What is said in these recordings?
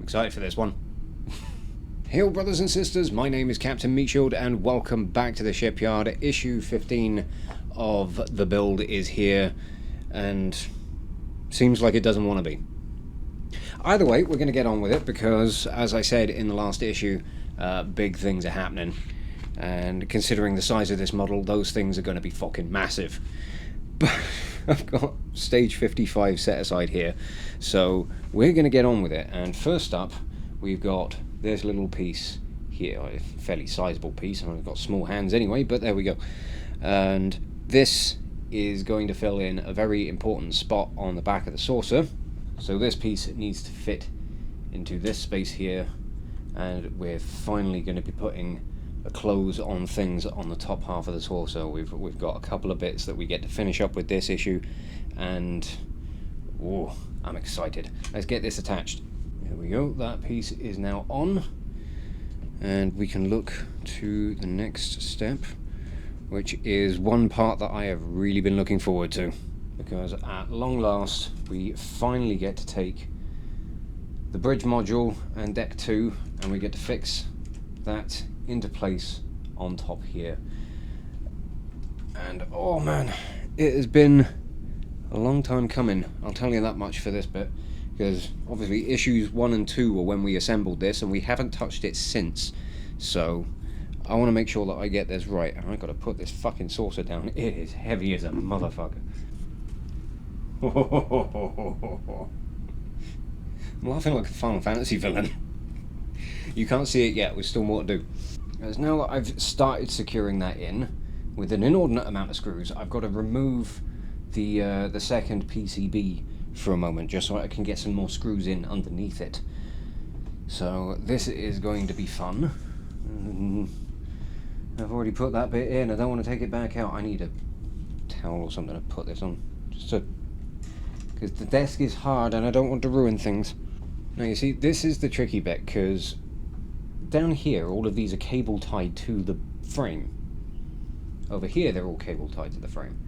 excited for this one. Hail brothers and sisters, my name is Captain Meatshield and welcome back to the shipyard. Issue 15 of the build is here and seems like it doesn't want to be. Either way, we're going to get on with it because, as I said in the last issue, big things are happening. And considering the size of this model, those things are going to be fucking massive. But I've got stage 55 set aside here, so we're going to get on with it. And first up, we've got this little piece here, a fairly sizable piece. I've got small hands anyway, but there we go. And this is going to fill in a very important spot on the back of the saucer. So this piece needs to fit into this space here, and we're finally going to be putting a close on things on the top half of the saucer. We've got a couple of bits that we get to finish up with this issue, and oh, I'm excited. Let's get this attached. There we go, that piece is now on, and we can look to the next step, which is one part that I have really been looking forward to, because at long last we finally get to take the bridge module and deck 2 and we get to fix that into place on top here. And oh man, it has been a long time coming, I'll tell you that much for this bit. Because obviously issues 1 and 2 were when we assembled this, and we haven't touched it since. So I want to make sure that I get this right. And I've got to put this fucking saucer down. It is heavy as a motherfucker. I'm laughing like a Final Fantasy villain. You can't see it yet, there's still more to do. As now that I've started securing that in, with an inordinate amount of screws, I've got to remove the second PCB for a moment, just so I can get some more screws in underneath it. So this is going to be fun. I've already put that bit in, I don't want to take it back out. I need a towel or something to put this on, just to, because the desk is hard and I don't want to ruin things. Now you see, this is the tricky bit, because down here all of these are cable tied to the frame. Over here they're all cable tied to the frame.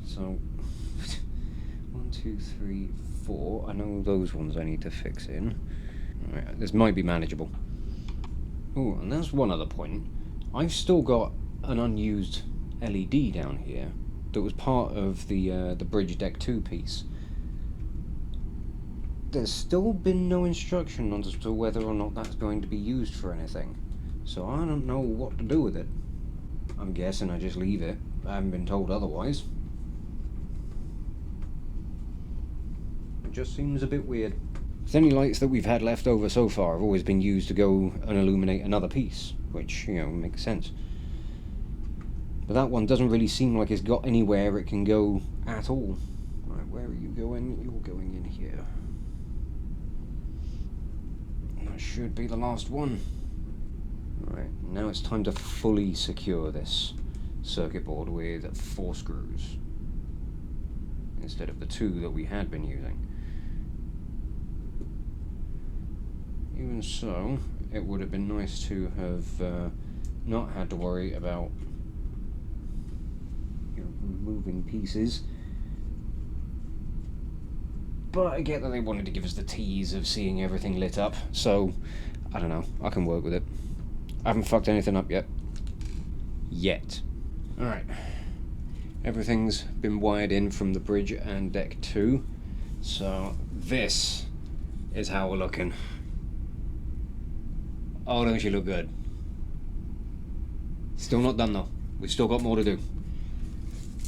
So 1, 2, 3, 4. I know those ones I need to fix in. Right, this might be manageable. Oh, and that's one other point. I've still got an unused LED down here that was part of the bridge deck 2 piece. There's still been no instruction as to whether or not that's going to be used for anything. So I don't know what to do with it. I'm guessing I just leave it. I haven't been told otherwise. Just seems a bit weird. The only lights that we've had left over so far have always been used to go and illuminate another piece, which, you know, makes sense. But that one doesn't really seem like it's got anywhere it can go at all. Right, where are you going? You're going in here. That should be the last one. Right, now it's time to fully secure this circuit board with 4 screws, instead of the 2 that we had been using. Even so, it would have been nice to have not had to worry about, you know, removing pieces. But I get that they wanted to give us the tease of seeing everything lit up, so I don't know, I can work with it. I haven't fucked anything up yet. Alright. Everything's been wired in from the bridge and deck 2, so this is how we're looking. Oh, don't you look good? Still not done though. We've still got more to do.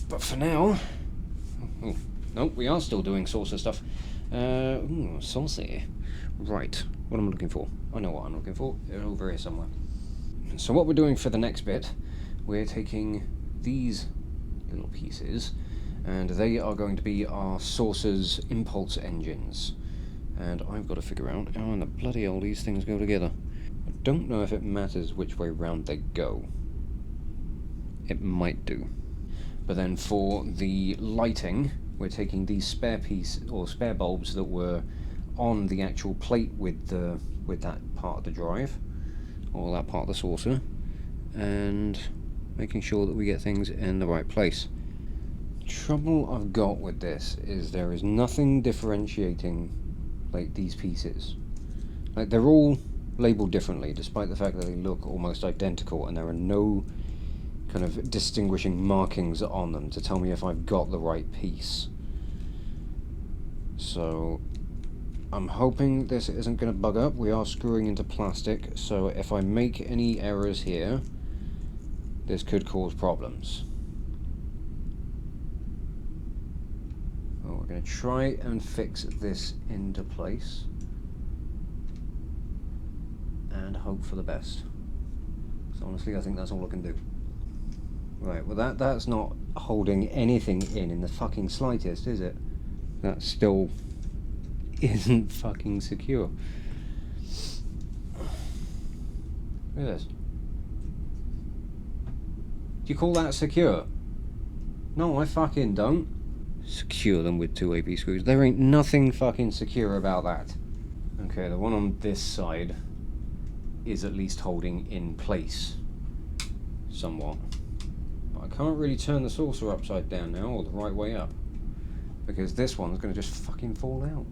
But for now... Oh, no, we are still doing saucer stuff. Saucy. Right, what am I looking for? I know what I'm looking for. They're over here somewhere. So what we're doing for the next bit, we're taking these little pieces, and they are going to be our saucer's impulse engines. And I've got to figure out how in the bloody hell these things go together. I don't know if it matters which way round they go. It might do. But then for the lighting, we're taking these spare bulbs that were on the actual plate with that part of the drive, or that part of the saucer, and making sure that we get things in the right place. Trouble I've got with this is there is nothing differentiating like these pieces. Like, they're all labelled differently, despite the fact that they look almost identical, and there are no kind of distinguishing markings on them to tell me if I've got the right piece. So I'm hoping this isn't going to bug up. We are screwing into plastic, so if I make any errors here, this could cause problems. Well, we're going to try and fix this into place and hope for the best. So honestly, I think that's all I can do. Right, well that's not holding anything in the fucking slightest, is it? That still isn't fucking secure. Look at this. Do you call that secure? No, I fucking don't. Secure them with 2 AP screws. There ain't nothing fucking secure about that. Okay, the one on this side is at least holding in place somewhat. But I can't really turn the saucer upside down now, or the right way up, because this one's going to just fucking fall out.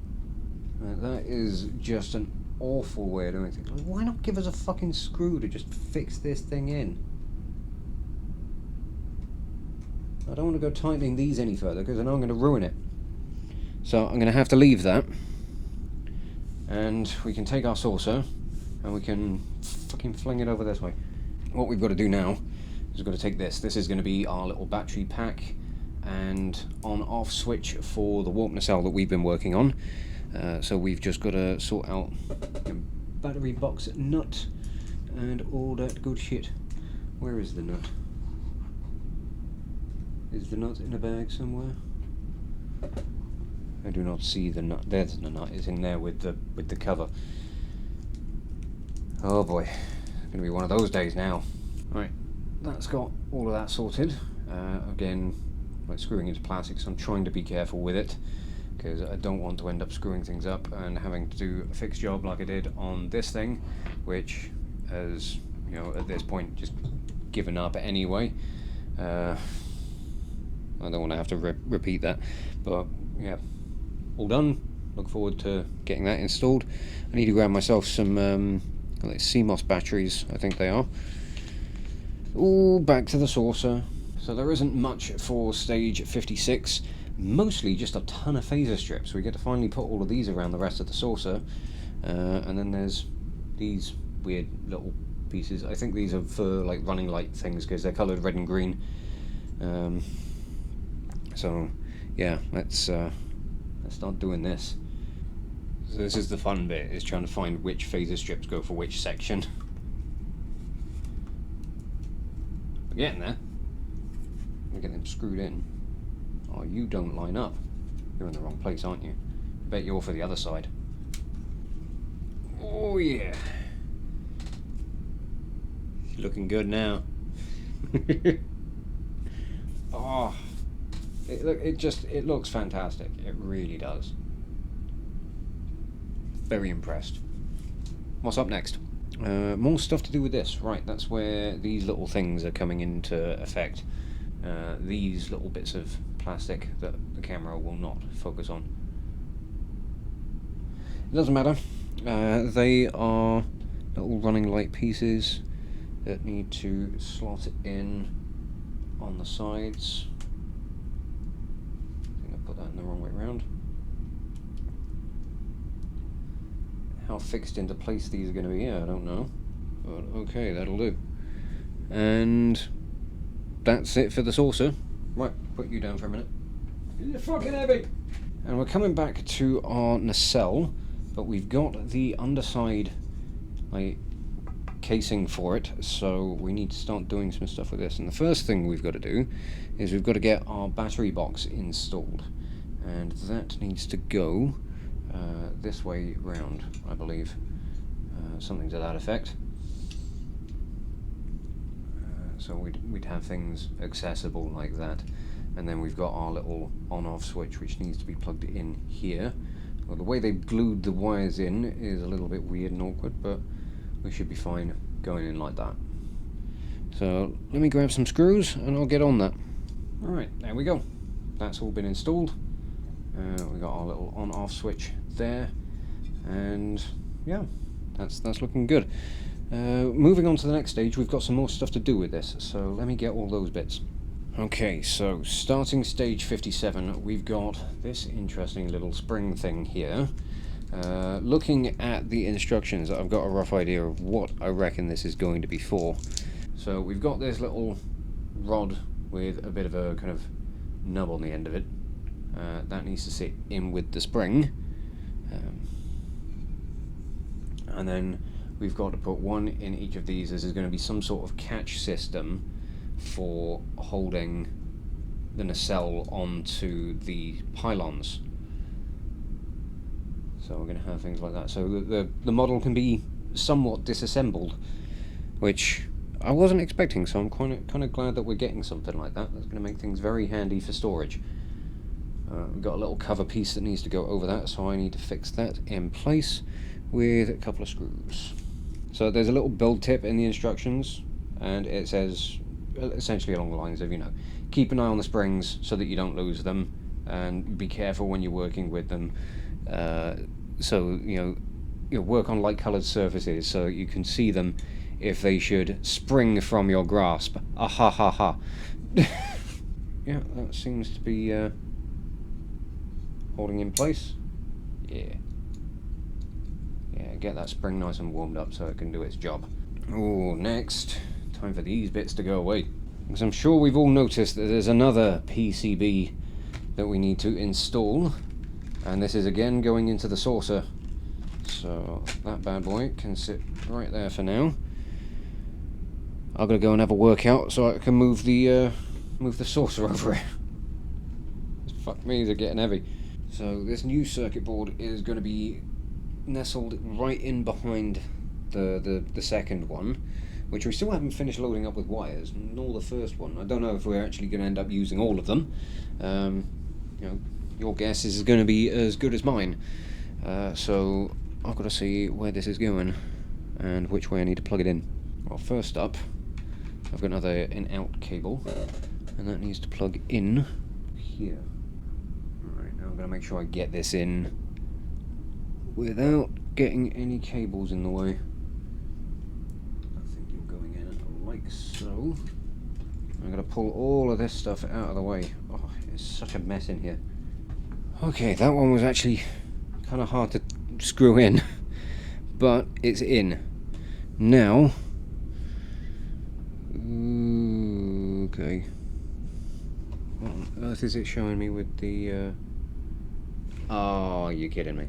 That is just an awful way of doing things. Like, why not give us a fucking screw to just fix this thing in? I don't want to go tightening these any further, because I know I'm going to ruin it. So I'm going to have to leave that, and we can take our saucer and we can fucking fling it over this way. What we've got to do now is we've got to take this. This is going to be our little battery pack and on-off switch for the warp nacelle that we've been working on. So we've just got to sort out the battery box nut and all that good shit. Where is the nut? Is the nut in a bag somewhere? I do not see the nut. There's the nut. It's in there with the cover. Oh boy, it's gonna be one of those days now. Right, that's got all of that sorted. Again, like screwing into plastic, so I'm trying to be careful with it, because I don't want to end up screwing things up and having to do a fixed job like I did on this thing, which, as you know, at this point, just given up anyway. I don't want to have to repeat that, but yeah, all done. Look forward to getting that installed. I need to grab myself some like CMOS batteries, I think they are. All back to the saucer. So there isn't much for stage 56, mostly just a ton of phaser strips. We get to finally put all of these around the rest of the saucer, and then there's these weird little pieces. I think these are for like running light things, because they're coloured red and green. So yeah, let's start doing this. So this is the fun bit, is trying to find which phaser strips go for which section. We're getting there. We're getting them screwed in. Oh, you don't line up. You're in the wrong place, aren't you? I bet you're for the other side. Oh yeah. Looking good now. Oh. It looks fantastic. It really does. Very impressed. What's up next? More stuff to do with this. Right, that's where these little things are coming into effect. These little bits of plastic that the camera will not focus on. It doesn't matter. They are little running light pieces that need to slot in on the sides. Put that in the wrong way around. How fixed into place these are going to be, I don't know. But okay, that'll do. And that's it for the saucer. Right, put you down for a minute. You're fucking heavy! And we're coming back to our nacelle, but we've got the underside like casing for it, so we need to start doing some stuff with this. And the first thing we've got to do is we've got to get our battery box installed, and that needs to go this way round, I believe, something to that effect. So we'd have things accessible like that, and then we've got our little on-off switch which needs to be plugged in here. Well, the way they've glued the wires in is a little bit weird and awkward, but we should be fine going in like that. So let me grab some screws and I'll get on that. Alright, there we go. That's all been installed. We got our little on-off switch there, and yeah, that's looking good. Moving on to the next stage, we've got some more stuff to do with this, so let me get all those bits. Okay, so starting stage 57, we've got this interesting little spring thing here. Looking at the instructions, I've got a rough idea of what I reckon this is going to be for. So we've got this little rod with a bit of a kind of nub on the end of it. That needs to sit in with the spring. And then we've got to put one in each of these. This is going to be some sort of catch system for holding the nacelle onto the pylons. So we're going to have things like that. So the model can be somewhat disassembled, which I wasn't expecting, so I'm kind of glad that we're getting something like that. That's going to make things very handy for storage. We've got a little cover piece that needs to go over that, so I need to fix that in place with a couple of screws. So there's a little build tip in the instructions, and it says essentially along the lines of, you know, keep an eye on the springs so that you don't lose them, and be careful when you're working with them. So you work on light coloured surfaces so you can see them if they should spring from your grasp. Ah ha ha ha. Yeah, that seems to be holding in place. Yeah, get that spring nice and warmed up so it can do its job. Oh, next, time for these bits to go away, because I'm sure we've all noticed that there's another PCB that we need to install, and this is again going into the saucer. So that bad boy can sit right there for now. I'm gonna go and have a workout so I can move the saucer over it. Fuck me, they're getting heavy. So this new circuit board is going to be nestled right in behind the second one, which we still haven't finished loading up with wires, nor the first one. I don't know if we're actually going to end up using all of them. Your guess is going to be as good as mine. So I've got to see where this is going and which way I need to plug it in. Well, first up, I've got another in-out cable, and that needs to plug in here. Alright, now I'm going to make sure I get this in without getting any cables in the way. I think you're going in like so. I'm going to pull all of this stuff out of the way. Oh, it's such a mess in here. Okay, that one was actually kind of hard to screw in, but it's in. Now, okay. What on earth is it showing me with the, oh, you're kidding me.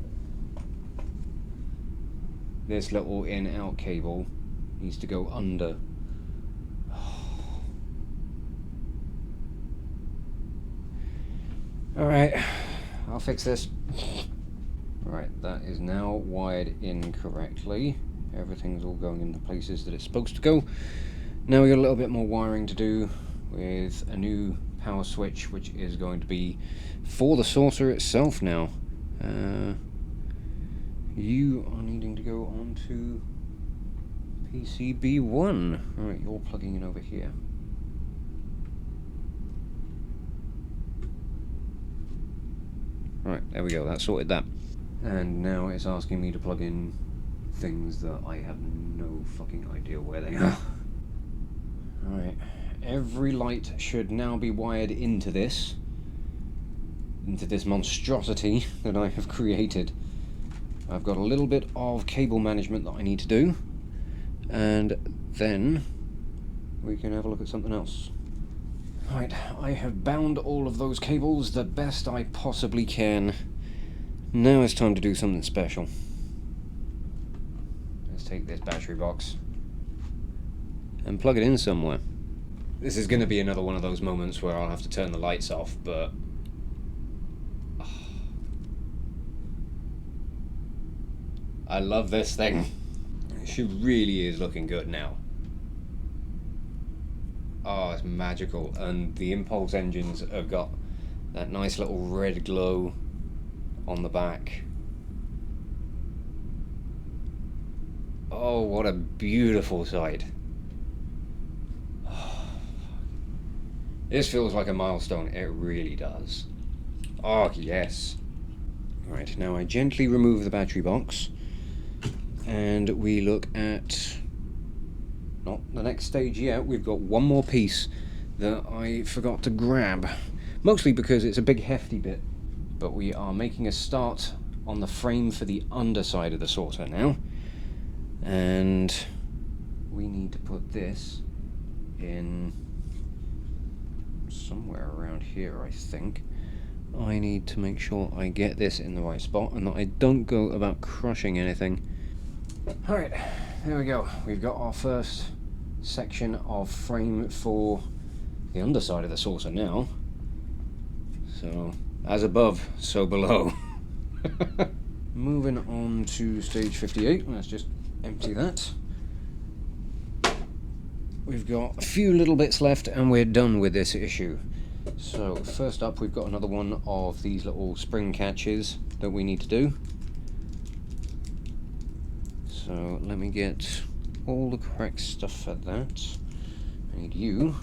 This little in-out cable needs to go under. Alright, I'll fix this. Right, that is now wired incorrectly. Everything's all going in the places that it's supposed to go. Now we got a little bit more wiring to do with a new power switch, which is going to be for the saucer itself now. You are needing to go on to PCB1. Alright, you're plugging in over here. Right, there we go, that sorted that. And now it's asking me to plug in things that I have no fucking idea where they are. Alright, every light should now be wired into this monstrosity that I have created. I've got a little bit of cable management that I need to do, and then we can have a look at something else. Right, I have bound all of those cables the best I possibly can. Now it's time to do something special. Let's take this battery box and plug it in somewhere. This is going to be another one of those moments where I'll have to turn the lights off, but I love this thing. She really is looking good now. Oh, it's magical. And the impulse engines have got that nice little red glow on the back. Oh, what a beautiful sight. This feels like a milestone. It really does. Oh, yes. Right, now I gently remove the battery box. and we look at, not the next stage yet, we've got one more piece that I forgot to grab, mostly because it's a big hefty bit, but we are making a start on the frame for the underside of the saucer now, and we need to put this in somewhere around here, I think. I need to make sure I get this in the right spot and that I don't go about crushing anything. Alright, there we go. We've got our first section of frame for the underside of the saucer now. So, as above, so below. Moving on to stage 58, let's just empty that. We've got a few little bits left and we're done with this issue. So first up we've got another one of these little spring catches that we need to do. So let me get all the correct stuff for that. I need you.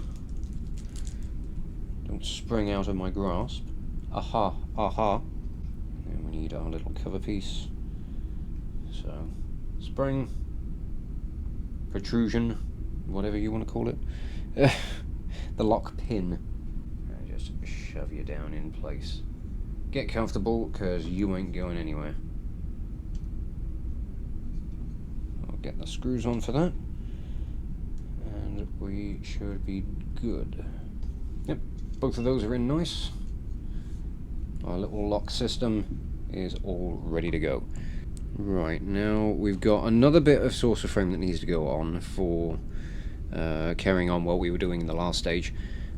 Don't spring out of my grasp. Aha, aha. And we need our little cover piece. So spring, protrusion, whatever you want to call it. The lock pin. Just shove you down in place. Get comfortable, because you ain't going anywhere. I'll get the screws on for that. And we should be good. Yep, both of those are in nice. Our little lock system is all ready to go. Right, now we've got another bit of saucer frame that needs to go on for carrying on what we were doing in the last stage.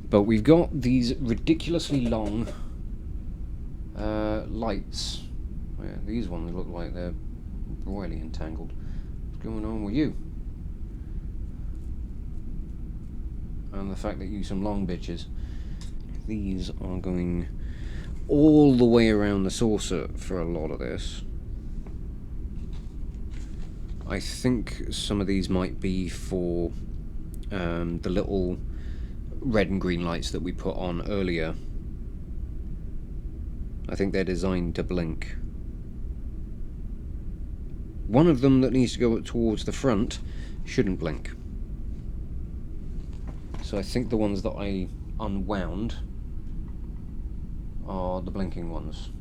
But we've got these ridiculously long lights. Yeah, these ones look like they're royally entangled. What's going on with you? And the fact that you some long bitches. These are going all the way around the saucer for a lot of this. I think some of these might be for the little red and green lights that we put on earlier. I think they're designed to blink. One of them that needs to go towards the front shouldn't blink. So I think the ones that I unwound are the blinking ones.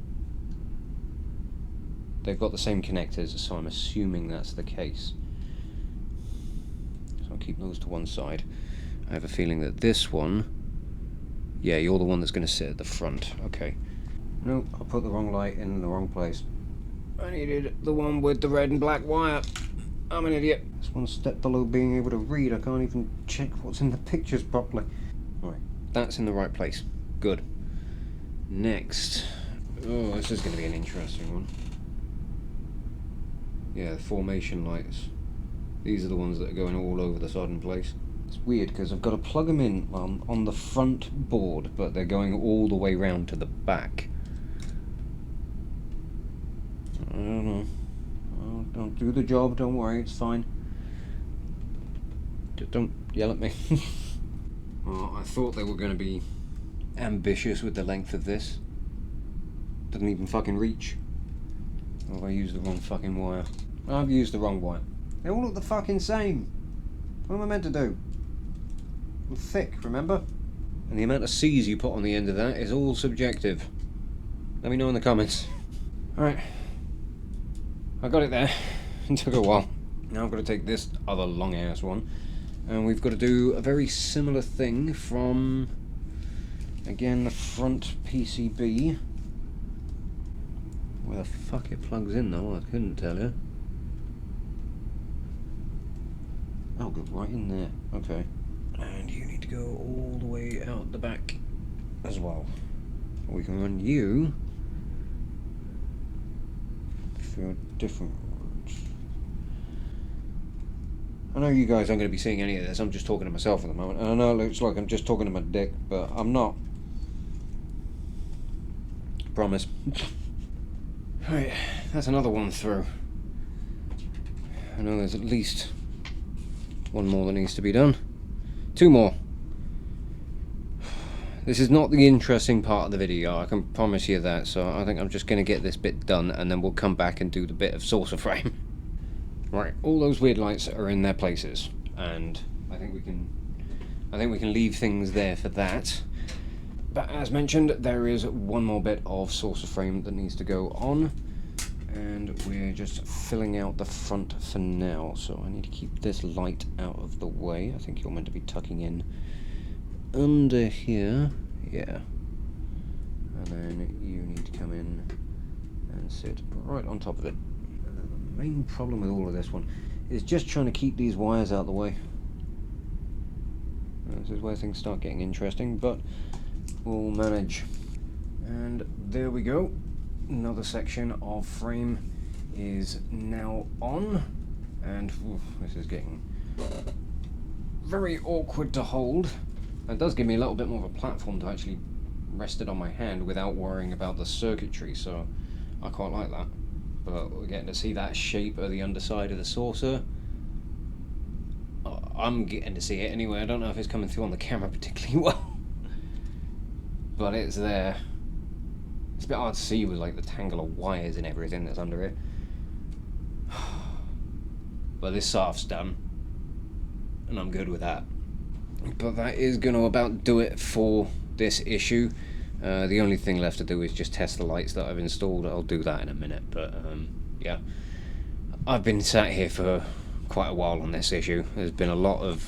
They've got the same connectors, so I'm assuming that's the case. So I'll keep those to one side. I have a feeling that this one... Yeah, you're the one that's going to sit at the front. Okay. Nope, I put the wrong light in the wrong place. I needed the one with the red and black wire. I'm an idiot. It's one step below being able to read. I can't even check what's in the pictures properly. Right, that's in the right place. Good. Next. Oh, this is going to be an interesting one. Yeah, the formation lights. These are the ones that are going all over the sodden place. It's weird because I've got to plug them in on the front board, but they're going all the way round to the back. I don't know. Oh, don't do the job, don't worry, it's fine. Don't yell at me. Oh, I thought they were going to be ambitious with the length of this. Doesn't even fucking reach. Oh, I used the wrong fucking wire. I've used the wrong wire. They all look the fucking same. What am I meant to do? I'm thick, remember? And the amount of C's you put on the end of that is all subjective. Let me know in the comments. Alright. I got it there. It took a while. Now I've got to take this other long ass one. And we've got to do a very similar thing from, again, the front PCB. Where the fuck it plugs in though, I couldn't tell you. Oh, go right in there. Okay. And you need to go all the way out the back as well. We can run you through a different route. I know you guys aren't going to be seeing any of this, I'm just talking to myself at the moment. And I know it looks like I'm just talking to my dick, but I'm not. Promise. Alright, that's another one through. I know there's at least one more that needs to be done. Two more. This is not the interesting part of the video, I can promise you that, so I think I'm just going to get this bit done and then we'll come back and do the bit of saucer frame. Right, all those weird lights are in their places, and I think we can leave things there for that. But as mentioned, there is one more bit of saucer frame that needs to go on, and we're just filling out the front for now. So I need to keep this light out of the way. I think you're meant to be tucking in under here, yeah. And then you need to come in and sit right on top of it. The main problem with all of this one is just trying to keep these wires out of the way. This is where things start getting interesting, but we'll manage. And there we go. Another section of frame is now on, and this is getting very awkward to hold. It does give me a little bit more of a platform to actually rest it on my hand without worrying about the circuitry, so I quite like that. But we're getting to see that shape of the underside of the saucer. I'm getting to see it anyway. I don't know if it's coming through on the camera particularly well, but it's there. It's a bit hard to see with like the tangle of wires and everything that's under it. But this scarf's done, and I'm good with that. But that is going to about do it for this issue. The only thing left to do is just test the lights that I've installed. I'll do that in a minute, but yeah. I've been sat here for quite a while on this issue. There's been a lot of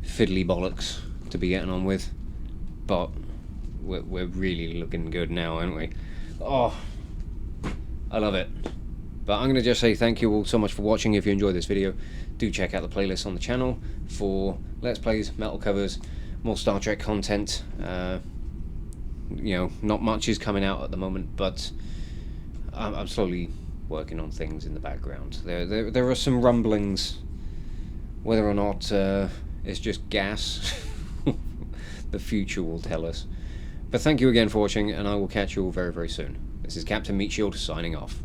fiddly bollocks to be getting on with, but we're really looking good now, aren't we? Oh, I love it. But I'm going to just say thank you all so much for watching. If you enjoyed this video, do check out the playlist on the channel for Let's Plays, metal covers, more Star Trek content. You know, not much is coming out at the moment, but I'm slowly working on things in the background. There are some rumblings. Whether or not it's just gas, the future will tell us. But thank you again for watching, and I will catch you all very, very soon. This is Captain Meatshield signing off.